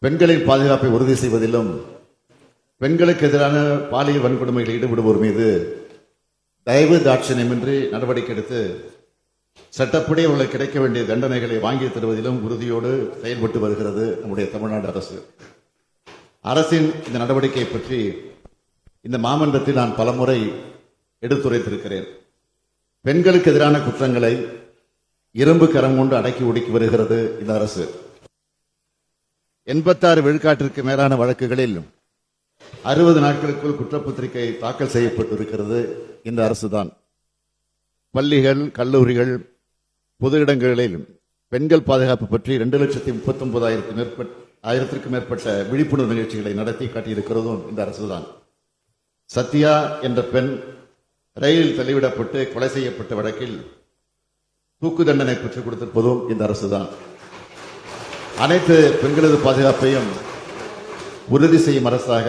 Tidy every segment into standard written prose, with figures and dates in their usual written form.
பெண்களின் பாதுகாப்பை உறுதி செய்வதிலும் பெண்களுக்கு எதிரான பாலியல் வன்கொடுமைகளில் ஈடுபடுவோர் மீது தயவு தாட்சணியமின்றி நடவடிக்கை எடுத்து சட்டப்படி அவர்களுக்கு கிடைக்க வேண்டிய தண்டனைகளை வாங்கி தருவதிலும் உறுதியோடு செயல்பட்டு வருகிறது நம்முடைய தமிழ்நாடு அரசு. அரசின் இந்த நடவடிக்கையை பற்றி இந்த மாமன்றத்தில் நான் பலமுறை எடுத்துரைத்திருக்கிறேன். பெண்களுக்கு எதிரான குற்றங்களை இரும்பு கரம் கொண்டு அடக்கி ஒடுக்கி வருகிறது இந்த அரசு. 86 விழுக்காட்டிற்கு மேலான வழக்குகளில் 60 நாட்களுக்குள் குற்றப்பத்திரிகை தாக்கல் செய்யப்பட்டிருக்கிறது இந்த அரசுதான். பள்ளிகள், கல்லூரிகள், பொது இடங்களில் பெண்கள் பாதுகாப்பு பற்றி 2,39,000க்கும் மேற்பட்ட விழிப்புணர்வு நிகழ்ச்சிகளை நடத்தி காட்டியிருக்கிறதும் இந்த அரசுதான். சத்யா என்ற பெண் ரயிலில் தள்ளிவிடப்பட்டு கொலை செய்யப்பட்ட வழக்கில் தூக்கு தண்டனை பெற்றுக் கொடுத்திருப்பதும் இந்த அரசுதான். அனைத்து பெண்களது பாதுகாப்பையும் உறுதி செய்யும் அரசாக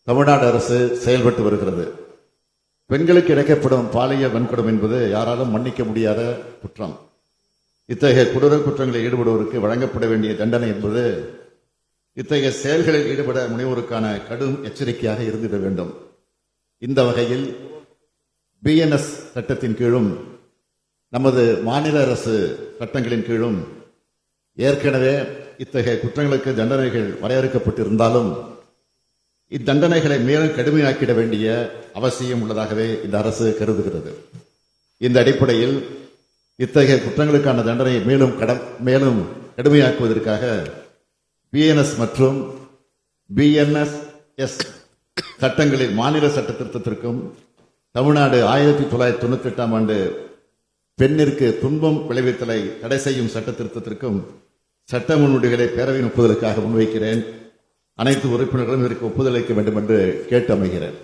தமிழ்நாடு அரசு செயல்பட்டு வருகிறது. பெண்களுக்கு இழைக்கப்படும் பாலியல் வன்கொடுமை என்பது யாராலும் மன்னிக்க முடியாத குற்றம். இத்தகைய கொடூர குற்றங்களில் ஈடுபடுவோருக்கு வழங்கப்பட வேண்டிய தண்டனை என்பது இத்தகைய செயல்களில் ஈடுபட முனைவோருக்கான கடும் எச்சரிக்கையாக இருந்திட வேண்டும். இந்த வகையில் பிஎன்எஸ் சட்டத்தின் கீழும் நமது மாநில அரசு சட்டங்களின் கீழும் ஏற்கனவே இத்தகைய குற்றங்களுக்கு தண்டனைகள் வரையறுக்கப்பட்டிருந்தாலும் இத்தண்டனைகளை மேலும் கடுமையாக்கிட வேண்டிய அவசியம் உள்ளதாகவே இந்த அரசு கருதுகிறது. இந்த அடிப்படையில் இத்தகைய குற்றங்களுக்கான தண்டனையை மேலும் கடுமையாக்குவதற்காக பிஎன்எஸ் மற்றும் பிஎன்எஸ் சட்டங்களில் மாநில சட்ட திருத்தத்திற்கும் தமிழ்நாடு 1998ஆம் ஆண்டு பெண்ணிற்கு துன்பம் விளைவித்தலை தடை செய்யும் சட்ட திருத்தத்திற்கும் சட்ட முன்வடிவுகளை பேரவையின் ஒப்புதலுக்காக முன்வைக்கிறேன். அனைத்து உறுப்பினர்களும் இதற்கு ஒப்புதல் அளிக்க வேண்டும் என்று கேட்டு அமைகிறேன்.